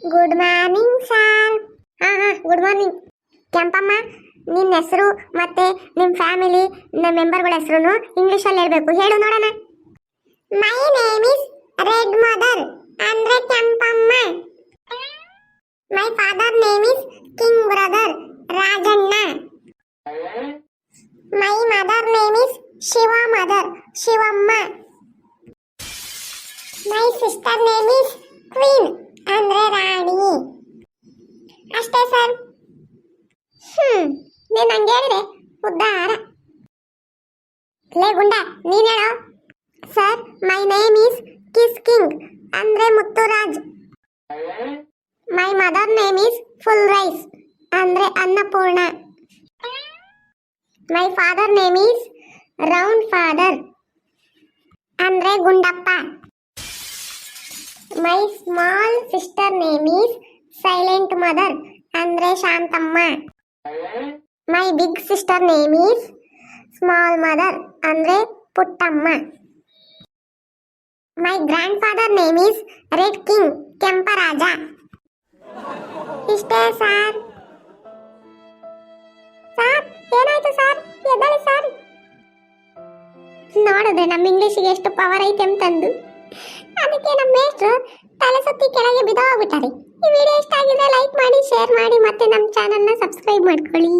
Good morning sir. Good morning. Kempamma, ನಿನ್ನ ಹೆಸರು ಮತ್ತೆ ನಿಮ್ಮ ಫ್ಯಾಮಿಲಿ ಮೆಂಬರ್ಗಳ ಹೆಸರು ಇಂಗ್ಲಿಷಲ್ಲಿ ಹೇಳ್ಬೇಕು. ಹೇಳು ನೋಡೋಣ. My name is red mother ಅಂದ್ರೆ Kempamma. My father name is king brother Rajanna. My mother name is Shiva mother Shivamma. My sister name is queen ಅಂದ್ರೆ ರಾಣಿ. ಅಷ್ಟೇ ಸರ್. ನೀನ್ ಹಂಗೆ ಹೇಳಿದೆ ಉದ್ದಾರ. ಲೇ ಗುಂಡ, ನೀನ್ ಹೇಳೋ. Sir, my name is kiss king ಅಂದ್ರೆ Muthuraj. My mother name is full rice ಅಂದ್ರೆ Annapoorna. My father name is round father ಅಂದ್ರೆ Gundappa. My small sister name is silent mother ಅಂದ್ರೆ Shanthamma. My big sister name is small mother ಅಂದ್ರೆ Puttamma. My grandfather name is red king Kemparaja. ಇಷ್ಟೇ sir. Sir, ಏನಾಯ್ತು sir? ಎದ್ದೇಳಿ sir. ನೋಡಿದ್ರೆ ನಮ್ಮ ಇಂಗ್ಲಿಷಿಗೆ ಎಷ್ಟು power ಐತೆ ಅಂತಂದು. ಅದಕ್ಕೆ ನಮ್ಮ ಮೇಷ್ಟ್ರು ತಲೆ ಸುತ್ತಿ ಕೆಳಗೆ ಬಿದ್ದೋಗ್ಬಿಟ್ಟಾರೆ. ಈ ವಿಡಿಯೋ ಇಷ್ಟ ಆಗಿದ್ರೆ ಲೈಕ್ ಮಾಡಿ, ಶೇರ್ ಮಾಡಿ, ಮತ್ತೆ ನಮ್ಮ ಚಾನಲ್ನ ಸಬ್ಸ್ಕ್ರೈಬ್ ಮಾಡ್ಕೊಳ್ಳಿ.